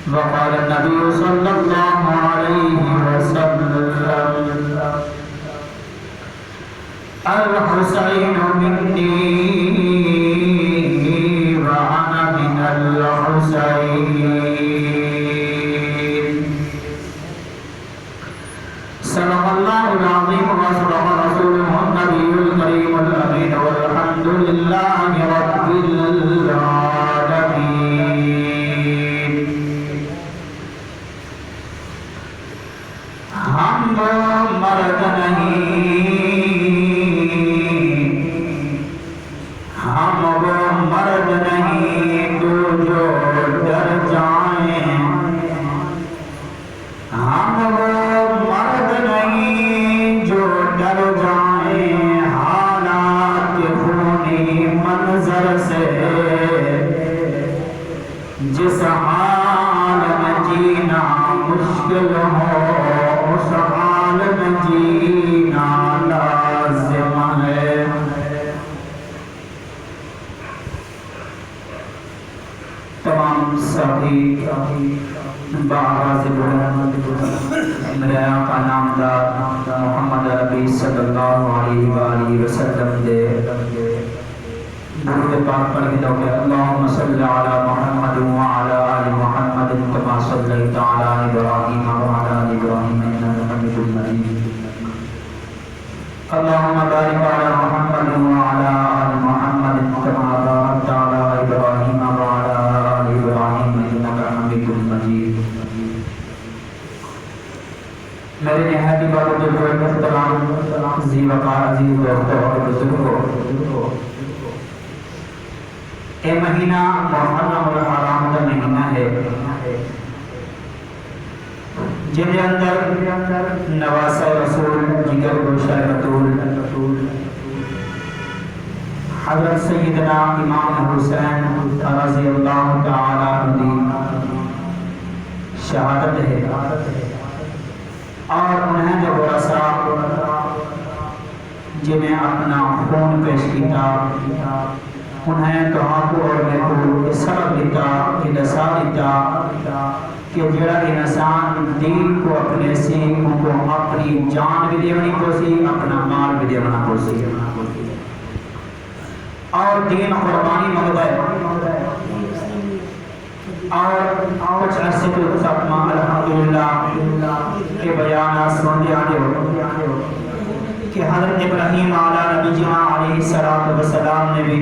وقال النبي صلى الله عليه وسلم الحسين مني وأنا من الحسين صدق الله العظيم وصدق رسوله النبي الكريم الأمين والحمد لله رب العالمين. ہم وہ مرد نہیں، ہم وہ مرد نہیں تو جو ڈر جائیں، ہم وہ مرد نہیں جو ڈر جائیں حالات خونی منظر سے، جس حال میں جینا مشکل ہو اس حال میں جینا لازم ہے. تمام سبھی باغاز بلند میرے آقا نامدار محمد عربی صلی اللہ علیہ وآلہ وسلم دے درود پاک پڑھ کے دوگے اللہم صلی علی محمد وعلی آل محمد کما صلیت علی ابراہیم وعلی آل ابراہیم انک حمید مجید. اللہم بارک علی محمد وعلی آل محمد کما بارکت علی ابراہیم وعلی آل ابراہیم انک حمید مجید. میرے نہایت باوجود محترم ذی وقار عزیز دوستوں اور بزرگوں، یہ مہینہ محرم الحرام کا مہینہ ہے جن کے اندر نواسہ رسول جگر گوشہ رسول حضرت سیدنا امام حسین رضی اللہ تعالی عنہ شہادت ہے، اور انہیں جو ورثہ جنہیں اپنا خون پیش کیا انہیں تو آپ اور میں کو سبب دیتا کہ دسا دیتا کہ جڑا انسان دین کو اپنے سے ان کو اپنی جان بھی دیونی کو سی، اپنا مال بھی دیونا کو سی، اور دین قربانی مغدہ ہے. اور کچھ عرصے تو ساتمہ الحمدللہ کے بیانات سنتے آنے ہو کہ حضرت ابراہیم علیہ نبی جہاں علیہ السلام نے بھی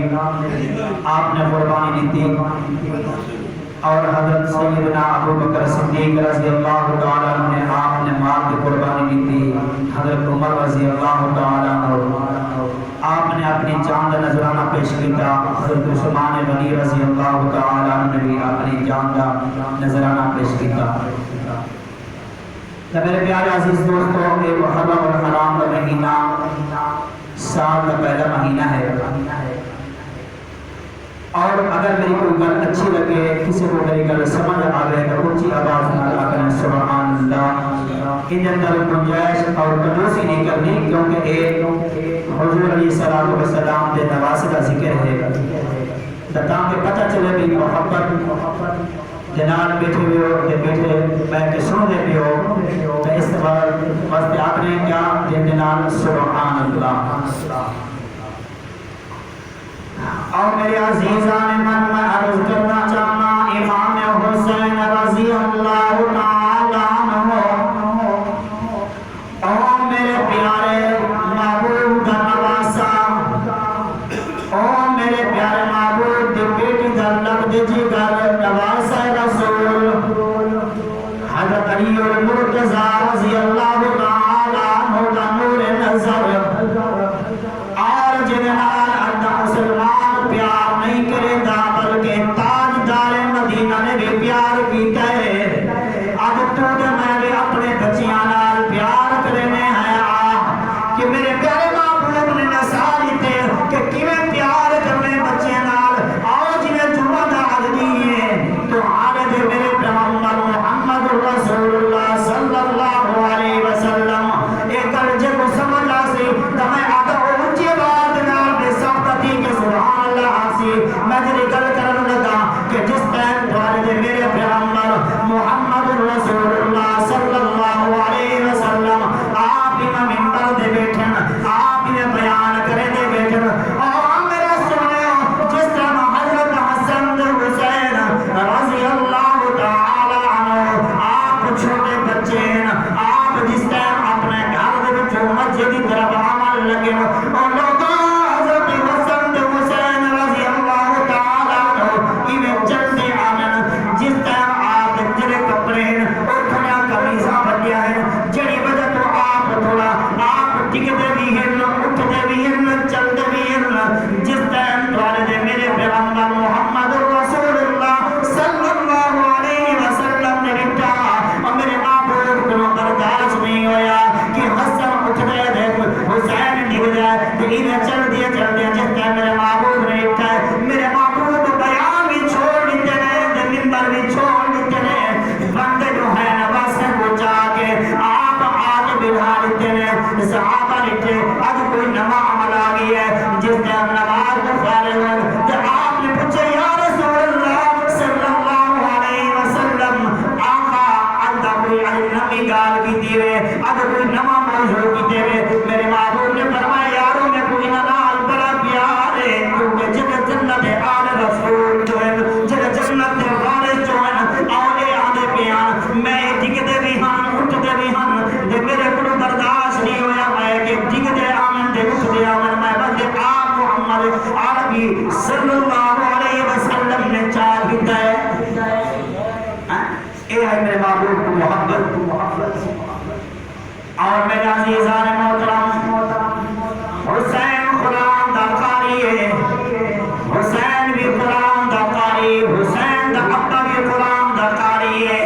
آپ نے قربانی دی تھی، اور حضرت سیدنا ابو بکر صدیق رضی اللہ تعالیٰ نے آپ نے مال کی قربانی دی تھی. حضرت عمر رضی اللہ تعالیٰ عنہ آپ نے اپنی جان کا نذرانہ پیش کیا. حضرت عثمان غنی رضی اللہ تعالیٰ عنہ نے بھی اپنی جان کا نذرانہ پیش کیا. میرے پیارے عزیز دوستو، ایک محرم الحرام کا مہینہ سال کا پہلا مہینہ ہے، اور اگر میری کوئی گل اچھی لگے، کسی کو میری گل سمجھ آئے تو اونچی آواز میں ادا کریں سبحان اللہ. ان اندر گنجائش اور کنجوسی نہیں کرنی، کیونکہ ایک حضور علیہ السلام دے نواسے کا ذکر ہے، تاکہ پتہ چلے بھی محبت جنال بیٹھے ہوئے ہو کہ بیٹھے بیٹھ کے سن دے بھی ہو تو اس واسطے آپ نے کیا جنال سبحان اللہ. اور میرے عزیزان من میں عرض کرنا چاہنا امام حسین رضی اللہ تعالیٰ عنہ اور میرے پیارے محبوب کا نواسا اور میرے پیارے محبوب دی بیٹی دا لب دی جگر نواسا رسول حضرت علی المرتضی رضی اللہ تعالیٰ عنہ کا نور نظر اور جنال مسلمان پیار نہیں کرے گا بلکہ تاجدار مدینہ نے بھی پیار کیتا ہے. اب تو میں بھی اپنے بچیاں نال پیار کرنے ہیں کہ میرے پیارے محبوب نے نصاری تے کہ کیویں پیار کرنے بچیاں نال اور جنہیں جمعہ دا عددی ہے تو آنے دے میرے پیغمبر محمد رسول اللہ صلی اللہ علیہ وسلم ایک درجے کو سمجھ آسی تو میں آدھا اونچی بات نال بے سبتی کے سبحان اللہ آسی میں جنہیں گل کرن لگا کہ جس ٹائم دوارے دے میرے پیغمبر محمد رسول اللہ صلی اللہ علیہ وسلم آپ ہی میں منبر دے بیٹھن آپ ہی میں بیان کرے دے بیٹھن اور میرے سنے جس طرح حضرت حسن حسین رضی اللہ تعالی عنہ آپ چھوٹے بچے ہیں آپ جس ٹائم اپنے گھر دے بچوں مسجد کی طرف عمل لگے اور لوگوں حضرت حسن حسین رضی اللہ تعالی عنہ ایویں چلتے آمن جس ٹائم آپ جڑے کپڑے ہیں اور کھڑا کمیزاں بنیا ہے جڑی وجہ تو آپ تھوڑا آپ ٹکتے بھی ہیں اٹھتے بھی ہیں چلتے بھی ہیں جس ٹائم دوارے دے میرے پیغمبر محمد رسول اللہ صلی اللہ علیہ وسلم نے بٹھا اور میرے محبوب کو برداشت نہیں ہویا کہ حسن اٹھ گئے دیکھ حسین نکل جائے تو انہیں چل دیا جس ٹائم میرے محبوب نے اٹھا ہے میرے محبوب بیان بھی چھوڑ دیتے ہیں منبر بھی چھوڑ دیتے ہیں بندے جو ہے نواسے کو جا کے آپ آج بلھا دیتے ہیں صحابہ لکھے اب کوئی نما عمل آگئی ہے جس ٹائم نماز کو فارغ ہو کہ آپ نے پوچھے یا رسول اللہ صلی اللہ علیہ وسلم آقا اندہ کوئی نمی گال کی دیوے اب کوئی نما موضوع کی دیوے میرے محبوب نے فرمایا یاروں میں کوئی نال بڑا پیار ہے کیونکہ جنت جنت آل رسول جو ہے جنت وارث جو ہے آلے آدھے پیان میں ٹکتے بھی ہن اٹھتے بھی ہن دے میرے کو برداشت نہیں ہویا میں کہ ٹکتے آمن دے اٹھتے آمن میں بندے آپ محمد عربی صلی اللہ علیہ وسلم نے چاہتا ہے اے ہے میرے محبوب کو محبت اور میرے عزیزان محترم حسین قرآن دا قاری ہے حسین بھی قرآن دا قاری حسین دا ابا بھی قرآن دا قاری ہے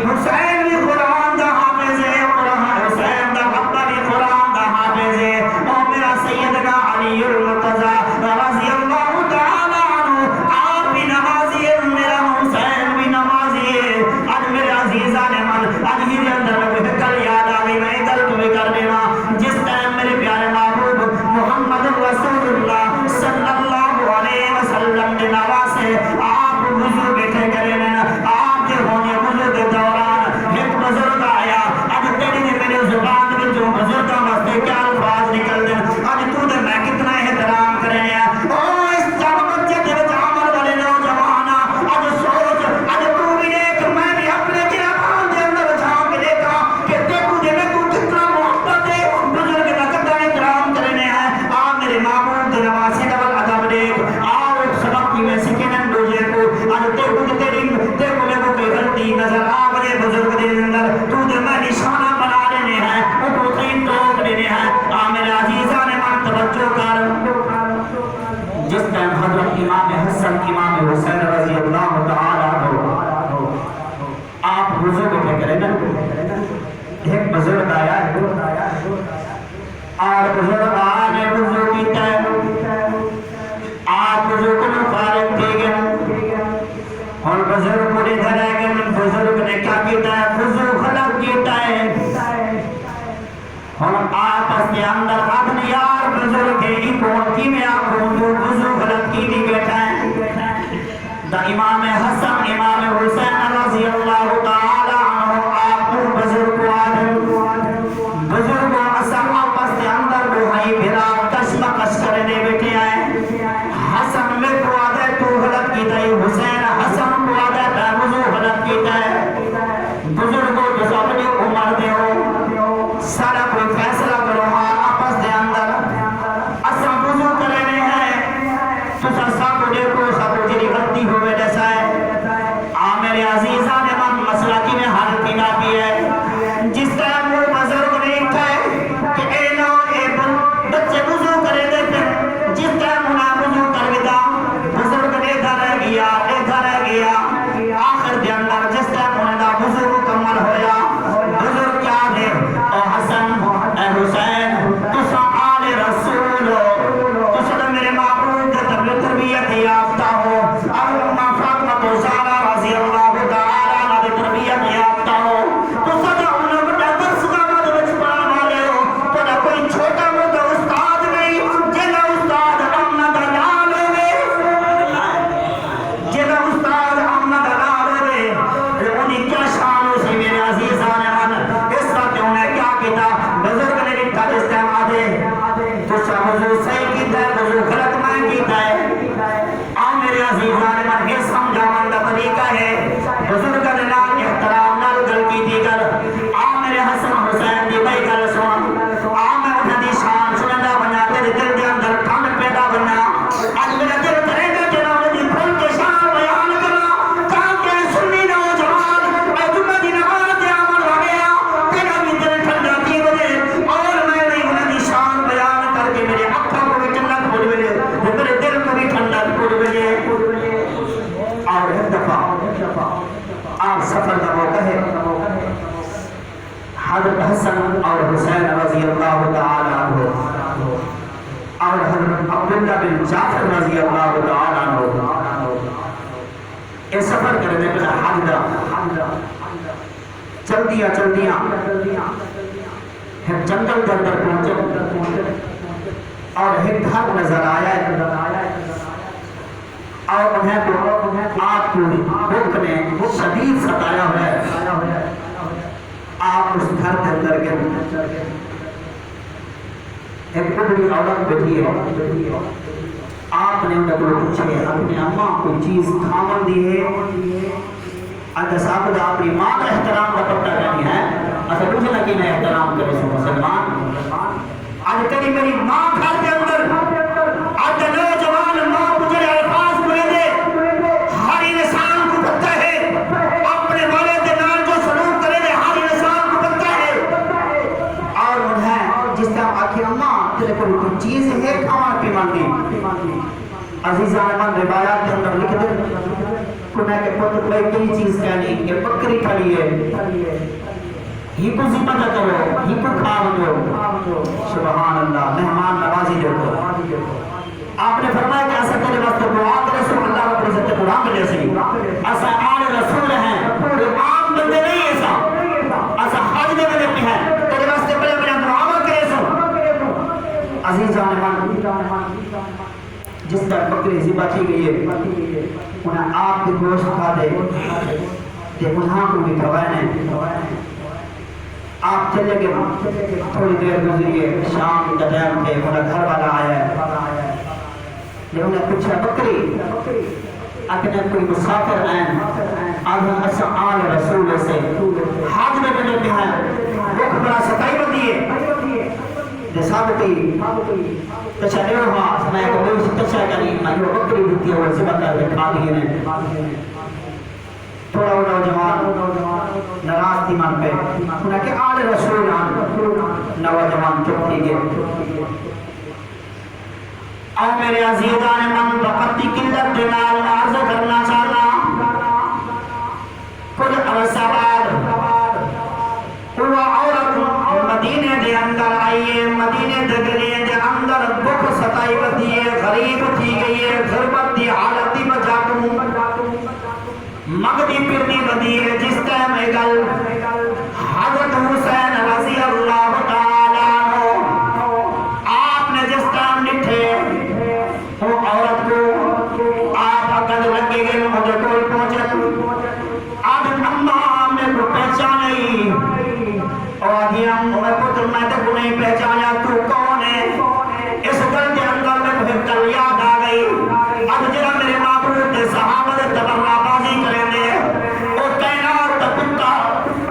حسین بھی قرآن دا حافظ ہے حسین دا ابا بھی قرآن دا حافظ ہے اور میرا سیدنا علی المرتضی رضی اللہ تعالی عنہ آپ بھی نمازی ہے میرا حسین بھی نمازی ہے آج میرے عزیزان من آج میرے اندر میں کل یاد آگئی میں گل تو بھی کر دینا حسین رضی اللہ تعالیٰ عنہ آپ وضو بیٹھے کریں نا، ایک بزرگ آیا ہے اور بزرگ آنے وضو کیتا ہے، آپ وضو کو فارغ تھے گئے اور بزرگ کو ادھر آئے گئے، بزرگ نے کیا کیتا ہے؟ وضو خلق کیتا ہے اور آپس کے اندر اپنے یار بزرگ کے ہی کون کی میں آپ وضو غلط کی دی بیٹھا ہے۔ دا امام حسن امام حسین رضی اللہ تعالی عنہ آپ بزرگ کو آدھر بزرگ کو اصل آپس کے اندر بہائی بھرا کشمکش کرنے بیٹھے آئے۔ حسن میں کو آدھر تو غلط کیتا ہے، حسین حسن کو آدھر تا وضو غلط کیتا ہے۔ بزرگ کو جس اپنی عمر دے ہو سارا کوئی فیصلہ کرو ہاں آپس دے اندر اصلا وضو کرنے ہیں تو سب کو دیکھو سب کو جری غلطی ہوئے جیسا ہے۔ میرے عزیزان من مسئلہ کی میں حل کی نہ بھی ہے جس طرح وہ بزرگ نے کہا ہے کہ اے نو اے بچے وضو کرے دے پھر جس طرح منا وضو کر گیا بزرگ نے ادھر رہ گیا آخر دے اندر جس طرح منا وضو مکمل ہویا بزرگ کیا دے او حسن اے حسین تسا آل رسول ہو تسا میرے معبود تربیت یافتہ ہو اور اماں فاطمہ تو زہرا رضی اللہ تعالی عنہ تربیت یافتہ ہو تسا جو انہوں بڑا درس گاہد وچ پڑھن والے ہو تو نہ کوئی چھوٹا موٹا استاد نہیں جیلا استاد امنا دا نام ہوئے جیلا استاد امنا دا نام ہوئے انہیں کیا شان ہو سی میرے عزیزان من اس وقت انہیں کیا کیتا بزرگ نے لکھا جس ٹائم آدھے تو سا وضو صحیح کیتا ہے وضو غلط میں کیتا ہے میرے عزیزان من یہ سمجھاون کا طریقہ ہے بزرگ نے نام احترام نال گل کی تھی گل میرے حسن حسین دی بھائی گل سن میں انہیں دی شان سننا بنا تیرے دل دے اندر ٹھنڈ پیدا بنا آج میرا دل کرے گا کہ انہوں دی کھل کے شان بیان کرنا تاکہ سنی نوجوان اے جمعہ دی نماز دے عمل ہو گیا تیرا بھی دل ٹھنڈا کی وجہ اور میں نے انہیں دی شان بیان کر کے میرے اکھا کو بھی ٹھنڈا کھول وجہ میرے دل کو بھی ٹھنڈا کھول وجہ اور ایک دفعہ آپ سفر کا موقع ہے حضرت حسن اور حسین رضی اللہ تعالی عنہ اور حضرت عبداللہ بن جعفر رضی اللہ تعالی عنہ یہ سفر کرنے کے حاضرہ چل دیا ایک جنگل کے اندر پہنچے اور ایک گھر نظر آیا اور انہیں آپ کو بھوک نے شدید ستایا ہوا ہے آپ اس گھر کے اندر گئے ایک بڑی عورت بیٹھی ہے آپ نے انہیں کو پوچھے اپنے اماں کوئی چیز کھامن دی ہے اگر صاحب دا اپنی ماں کا احترام کا پتہ نہیں ہے اصلا پوچھے نا کہ میں احترام کرے سو مسلمان آج کری میری ماں گھر کے اندر آج نوجوان ماں مجھے الفاظ بولے دے ہر انسان کو پتہ ہے اپنے والد نال جو سلوک کرے دے ہر انسان کو پتہ ہے اور انہیں جس طرح آکھی اماں تیرے کو کوئی چیز ہے کھانا پیمان دی عزیزان من روایات کے اندر لکھ دے کنہ کے پتر بھائی کئی چیز کہنی کہ بکری کھڑی ہے ہی کو ذمہ نہ کرو ہی کو کھاؤ دو سبحان اللہ مہمان نوازی دو آپ نے فرمایا کہ ایسا تیرے واسطے دعا کرے سو اللہ رب العزت قرآن میں جیسے ایسا آل رسول ہیں عام بندے نہیں ایسا حج میں بندے پہ ہیں تیرے واسطے بڑے دعا کرے سو عزیزان من جس طرح بکری ذبح کی گئی ہے انہیں آپ کی گوشت کھا دے کہ انہاں کو بھی کھوائنے آپ چلے گئے تھوڑی دیر گزریے شام کا ٹائم تھے انہیں گھر والا آیا ہے لیکن انہیں پوچھا بکری اپنے کوئی مسافر آئیں آدھا ایسا آل رسول سے حاج میں بنے پہ ہیں وہ بڑا ستائی بندی ہے ثابتی تچھا نہیں ہوا میں کو کوئی تچھا کریں میں وہ بکری دیتی ہے وہ ذبح کر کے کھا دیے نے تھوڑا وہ نوجوان ناراض تھی من پہ انہیں کہ آل رسول نوجوان چپ تھی گئے اور میرے عزیزان من وقت کی قلت نال عرض کرنا چاہتا کچھ عرصہ بعد وہ عورت مدینے دے اندر آئیے، مدینے دے گلیے دے اندر بھوک ستائی بدی ہے، غریب تھی گئی ہے، غربت دی حالت دی بجاکوں مگدی پھرنی بدی ہے۔ جس ٹائم گل حضرت حسین رضی اللہ تعالیٰ عنہ آپ نے جس ٹائم ڈٹھے وہ عورت کو آپ اگر لگے گئے مجھے کوئی پہنچے اب اماں میں کو پہچانے اور آدھی میں پتر میں تک نہیں پہچانا تو کون ہے؟ اس گل کے اندر میں پھر کل یاد آ گئی اب جرا میرے معبود دے صحابہ دے تبرہ بازی کریں دے اور کائنات تا کتا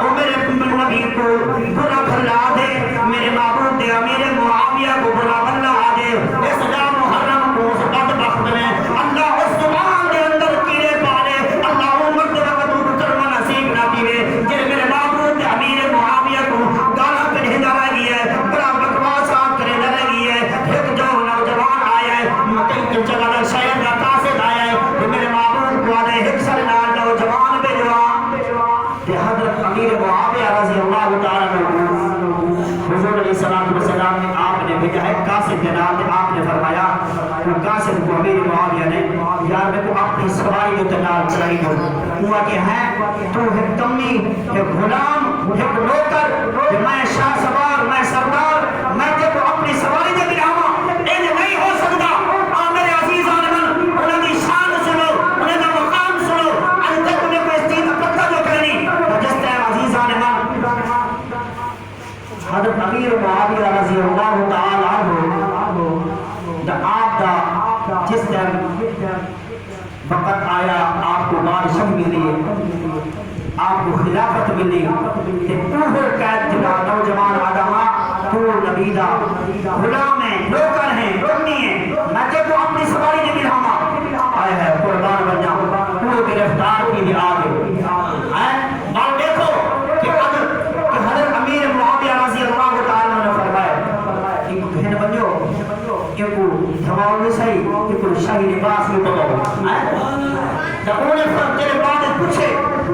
اور میرے نبی کو برا بھلا دے، میرے معبود دے امیر معاویہ کو برا بھلا دے، اس جا محرم کو اس بدبخت میں اللہ اس زمان دے اندر کیڑے پالے، اللہ عمر دے وقت کو کرما نصیب نہ دیوے جن میرے معبود دے امیر معاویہ کو گالا پڑھے جا رہی ہے، بڑا بکواسات کرے جا رہی ہے۔ ایک جو نوجوان آیا ہے مکئی کی جگہ در شہر کا قاصد آیا ہے تو میرے معبود کو آدھے ایک سال نوجوان بھیجوا کہ حضرت امیر معاویہ رضی اللہ تعالیٰ عنہ حضور علیہ السلام نے آپ نے بھیجا ہے قاصد کے نام نے آپ نے فرمایا وہ قاصد کو امیر معاویہ نے یار میں کو اپنی سواری جو تنال چلائی دو ہوا کہ ہے تو ایک کمی ایک غلام ایک نوکر میں شاہ سوار میں سردار میں دیکھو اپنی سواری دے بلاما یہ نہیں ہو سکتا اور میرے عزیز آنمان انہیں کی شان سنو انہیں کا مقام سنو آج تک انہیں کو اس چیز پتہ جو کرنی جس طرح عزیز آنمان حضرت امیر معاویہ رضی اللہ تعالیٰ عنہ دا آپ دا جس طرح وقت آیا آپ کو بادشاہ ملی آپ کو خلافت ملی کہ تو ہو قید جدا نوجوان آدمہ تو نبی دا غلام ہے نوکر ہیں کمی ہیں میں کہ تو اپنی سواری نے ملہما آئے ہے قربان بن جاؤں تو گرفتار کی بھی آگے بات دیکھو کہ حضرت امیر معاویہ رضی اللہ تعالیٰ نے فرمایا ایک بہن بنجو ایک دھواؤں میں صحیح ایک شاہی لباس میں بگو جب انہوں نے فرق تیرے بعد پوچھے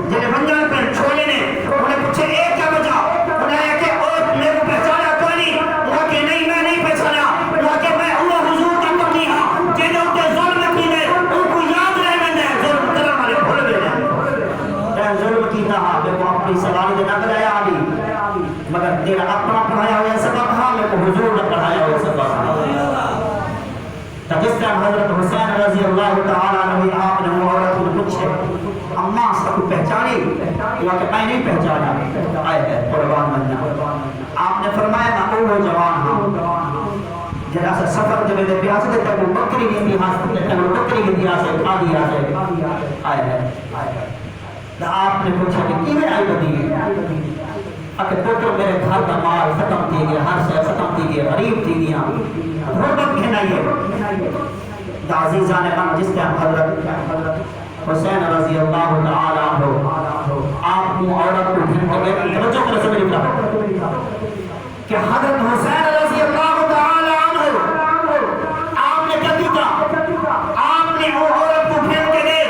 جنہیں بنجان پر چھوڑے نے انہیں پوچھے اے کیا وجہ انہیں آیا کہ اور میرے کو پہچانا کوئی نہیں وہاں کہ نہیں میں نہیں پہچانا وہاں کہ میں اللہ حضور کا پکی ہاں جنہیں ان کے ظلم کی نے ان کو یاد رہنے دیں ظلم کرنے والے بھول گئے ظلم کی کہا میں کو اپنی سواری دے نہ بلایا علی مگر تیرا اپنا پڑھایا ہویا سبق ہاں میں کو حضور نے پڑھایا ہویا سبق جس طرح حضرت حسین رضی اللہ تعالیٰ عنہ آپ نے وہ عورت کو پوچھے اماں سب کو پہچانی وہ کہ میں نہیں پہچانا آئے ہے قربان بننا آپ نے فرمایا میں وہ جوان ہاں جنہا سے سفر جب دے بیاسے تک وہ بکری کی اتحاس تک وہ بکری کی اتحاس آدھی آئے ہے آپ نے پوچھا کہ کی میں آئی بدی ہے اگر پوتر میرے گھر کا مال ختم کی گیا ہر سے ختم کی گیا غریب تھی گیا غربت گھنائیے عزیزان من جس کے حضرت حسین رضی اللہ تعالیٰ عنہ آپ کو عورت کو گھن کے گئے توجہ کرو سمجھ رہا کہ حضرت حسین رضی اللہ تعالیٰ عنہ آپ نے کیا کیا آپ نے وہ عورت کو گھن کے گئے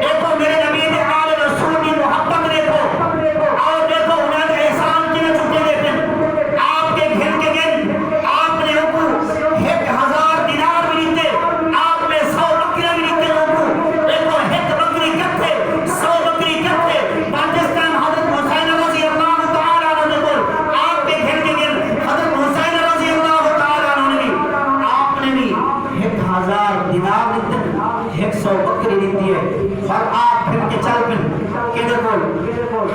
دیکھو میرے نبی نے آل رسول کی محبت دیکھو اور دیکھو انہیں کا احسان کی میں چکے گئے پھر آپ کے گھن کے گئے آپ نے ان کو 1000 دینار بھی لیتے آپ نے 100 بکریاں بھی لیتے ان کو دیکھو 1 بکری کتے 100 بکری کتے پاکستان حضرت حسین رضی اللہ تعالیٰ عنہ دیکھو آپ کے گھن کے گئے حضرت حسین رضی اللہ تعالیٰ عنہ نے بھی آپ نے بھی 1000 دینار لیتے 100 بکری لیتی ہے اور آپ پھر کے چل پھر کہ دیکھو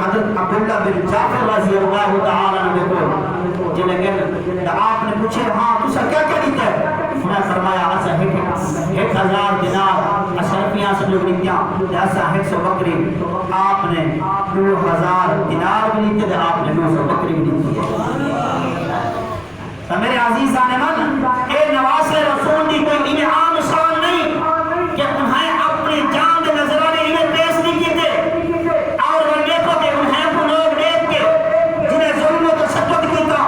حضرت عبداللہ بن جعفر رضی اللہ تعالیٰ عنہ دیکھو جنہیں کہ آپ نے پوچھے ہاں تُسا کیا کیا دیتا ہے انہوں نے فرمایا ایسا 1000 دینار اشرفیاں سے لوگ لیتیاں ایسا 100 بکری آپ نے 2000 دینار بھی لیتے تھے آپ نے 200 بکری بھی لیتی ہے تو میرے عزیزان من اے نواز رسول دی کوئی انہیں عام شان نہیں کہ انہیں اپنی جان دے نظرانے انہیں پیش نہیں کیتے اور وہ دیکھو کہ انہیں کو لوگ دیکھ کے جنہیں ظلم و تشدد کیتا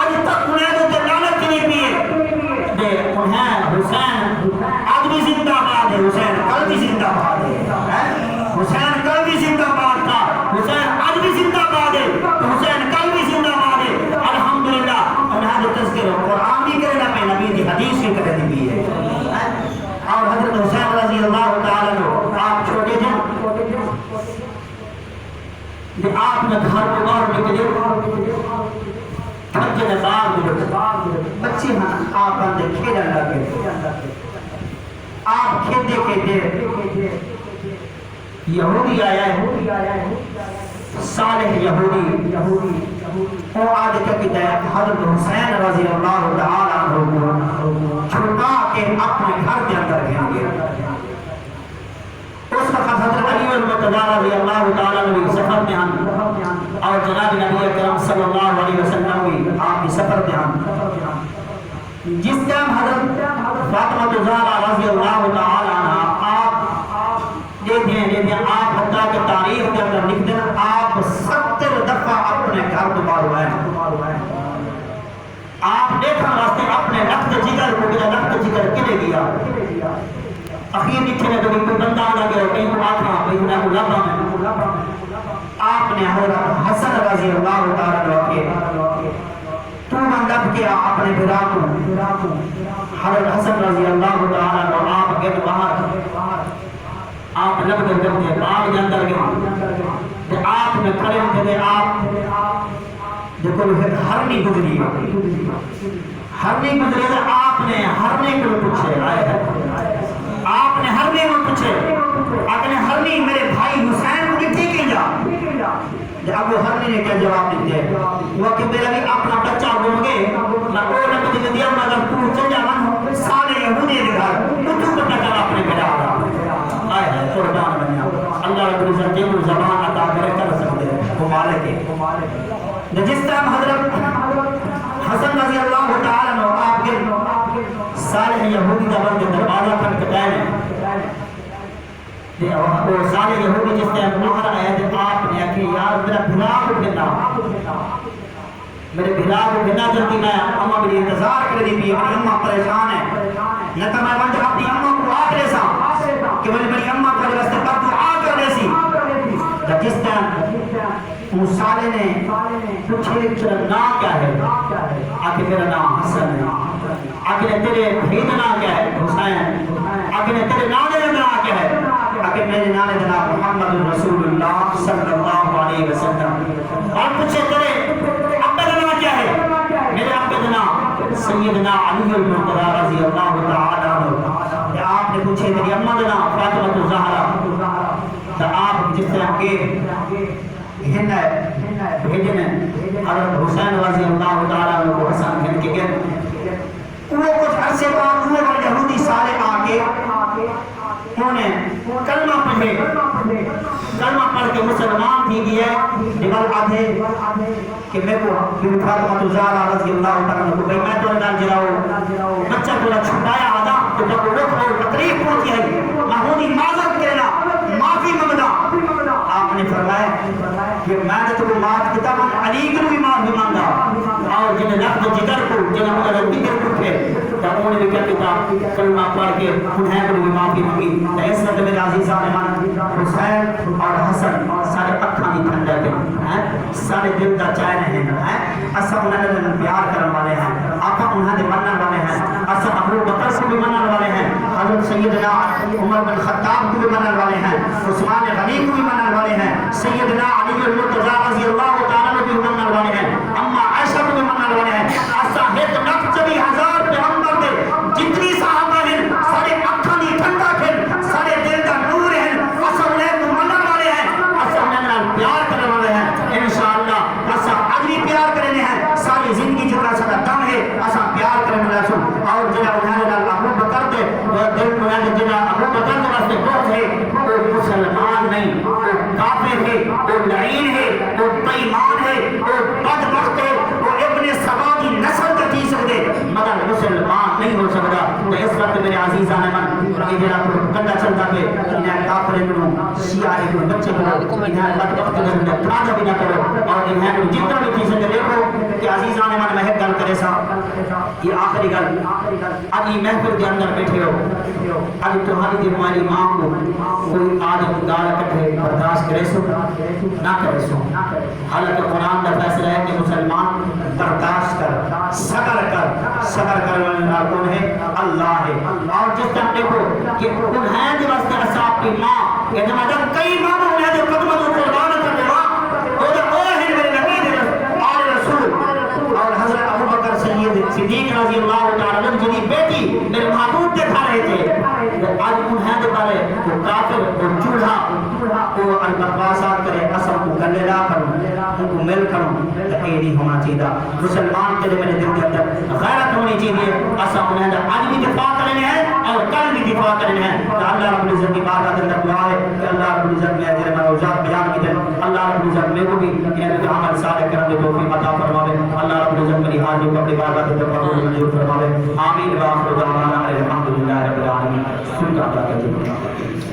آج تک انہیں تو لعنت کی نہیں پیے انہیں حسین بچے نے باغ بچے آپ اندر کھیلن لگے آپ کھیلتے کھیلتے یہودی آیا ہے صالح یہودی وہ آدھے کہ حضرت حسین رضی اللہ تعالیٰ عنہ چھٹا کے اپنے گھر کے اندر گھن گیا اس وقت حضرت علی المرتضی رضی اللہ تعالیٰ عنہ سفر میں ہم اور جناب نبی اکرم صلی اللہ علیہ وسلم بھی آپ کی سفر میں ہم جس ٹائم حضرت فاطمہ الزہرا رضی اللہ تعالیٰ عنہ آپ دیکھیں آپ حتیٰ کہ تاریخ کے اندر لکھتے ہیں آپ 70 دفعہ اپنے گھر دوبار ہوئے ہیں آپ دیکھا واسطے اپنے لخت جگر کو میرا لخت جگر کنے گیا اخیر لکھے نے کوئی بندہ آنا گیا کہیں کو آتھا کہیں کو لبا میں آپ نے حضرت حسن رضی اللہ تعالیٰ کے تو من لب کیا اپنے بھرا کو حضرت حسن رضی اللہ تعالیٰ آپ گئے باہر آپ لب کر کرتے باغ کے اندر گئے آپ میں کھڑے ہوتے آپ دیکھو ہرنی گزری ہرنی گزری تو آپ نے ہرنے کو پوچھے آئے ہیں آپ نے ہرنے کو پوچھے آپ نے ہرنی میرے بھائی حسین کو کتنی کی جا اب وہ ہرنی نے کیا جواب دیتے وہ کہ میرا بھی اپنا بچہ گھوم گئے نہ وہ لگ دی دیا مگر تو چل جا من سارے یہودی کے گھر تو پتہ کر اپنے بیٹا آئے ہیں قربان بنیا اللہ رب العزت جن کو زبان عطا کرے کر سکتے ہیں وہ مالک ہے جس ٹائم حضرت حسن رضی اللہ تعالیٰ عنہ آپ کے صالح یہودی کا بند دروازہ کھٹکھٹائے وہ صالح یہودی جس ٹائم باہر آئے تھے آپ نے کہ یار میرا بھلا کو گھنا میرے بھلا کو گھنا جلدی میں اماں میری انتظار کر دی بھی میری اماں پریشان ہے نہ تو میں بند اپنی اماں کو آکرے سا کہ میری اماں کو راستے پر دعا کر دے سی جس ٹائم موسیٰ نے پوچھے تیرا نام کیا ہے آکے میرا نام حسن ہے آکے تیرے بھائی کا نام کیا ہے حسین آکے تیرے نانے کا نام کیا ہے آکے میرے نانے کا نام محمد رسول اللہ صلی اللہ علیہ وسلم اور پوچھے تیرے ابا کا نام کیا ہے میرے ابا کا نام سیدنا علی المرتضی رضی اللہ تعالیٰ عنہ آپ نے پوچھے میری اماں کا نام فاطمہ الزہرا تو آپ جس طرح کے بھیجنے حضرت حسین رضی اللہ تعالیٰ عنہ کو حسن گھن کے گئے وہ کچھ عرصے بعد وہ یہودی سارے آگے انہوں نے کلمہ پڑھے کلمہ پڑھ کے مسلمان بھی گئے نگل آدھے کہ میں کو فاطمہ الزہرا رضی اللہ تعالیٰ عنہ کو بھئی میں تو نال جراؤ بچہ کو چھٹایا آدھا تو جب وہ لوگ تکلیف ہوتی ہے محمودی معذرت کرنا معافی منگنا آپ نے فرمایا کہ میں نے تو معاف کتاب علی کو بھی معافی مانگا اور جنہیں لفظ جگر کو جنہیں مگر جگر کو تھے تو انہوں نے بھی کیا کتاب کلمہ پڑھ کے انہیں کو بھی معافی مانگی تو اس وقت میرے عزیزان ایمان حسین اور حسن سارے اکھانی ٹھنڈے کے سارے دل کا چائے رہے ہیں اسا انہیں نے پیار کرنے والے ہیں آقا انہیں نے منن والے ہیں اسا ابو بکر کو بھی منن والے ہیں حضرت سیدنا عمر بن خطاب کو بھی منن والے ہیں عثمان غنی کو بھی منن والے ہیں سیدنا علی المرتضی رضی اللہ تعالیٰ کو بھی منن والے ہیں اما عائشہ کو بھی منن والے ہیں اسا ایک لکھ 24,000 پیغمبر دے جتنی صحابہ ہیں سارے اکھانی ٹھنڈا کھن سارے دل کا نور ہیں اسا انہیں کو منن والے ہیں اسا انہیں پیار کرنے والے ہیں انشاءاللہ اسا اگلی پیار کرنے ہیں ساری زندگی جتنا سارا دم ہے اسا پیار کرنے والے سن اور جنہا انہیں نے ابو بکر دے دل کو ہے جنہا ابو بکر دے واسطے بہت ہے وہ مسلمان نہیں وہ کافر ہے وہ لعین ہے وہ بےایمان ہے وہ بدبخت ہے وہ ابن سبا کی نسل کا چیز دے مگر مسلمان نہیں ہو سکتا تو اس وقت میرے عزیزان من یہ جڑا کنڈا چلتا پہ انہیں کافر کنوں شیعہ کنوں بچے کنوں انہیں بدبخت کنوں کھانا بھی نہ کرو اور انہیں کو جتنا بھی چیزیں دیکھو کہ عزیزان من محب گل کرے سا یہ آخری گل اب یہ محفل کے اندر بیٹھے ہو اب تمہاری تمہاری ماں کو کوئی آدم گال کٹھے برداشت کرے سو نہ کرے سو حالانکہ قرآن کا فیصلہ ہے کہ مسلمان برداشت کر صبر کرنے والا کون ہے اللہ ہے اور جس طرح دیکھو کہ انہیں جو واسطے اصحاب کی ماں یہ جب کئی ماں انہیں جو قدمہ کو قربان کر دے ماں وہ جو ہے میرے نبی دے آل رسول اور حضرت صدیق رضی اللہ تعالی عنہ جنی بیٹی میرے محبوب دکھا رہے تھے وہ آج انہیں دکھارے وہ کافر وہ چولہا وہ البقاسات کرے اصل کو گلے لا کروں ان کو مل کروں تو یہ نہیں ہونا چاہیے مسلمان کے لیے میرے دل کے اندر غیرت ہونی چاہیے اصل انہیں آج بھی دفاع کرنے ہیں اور کل بھی دفاع کرنے ہیں تو اللہ رب العزت کی بارگاہ کے اندر دعا ہے کہ اللہ رب العزت میں اجر مروزات بیان کی دے اللہ رب العزت میں کو بھی ان عمل صالح کرنے کی توفیق عطا فرمائے اللہ رب العزت میری حاضری کو اپنی بارگاہ کے اندر قبول منظور فرمائے آمین واخر دعوانا الحمدللہ رب العالمین سن کا اللہ کا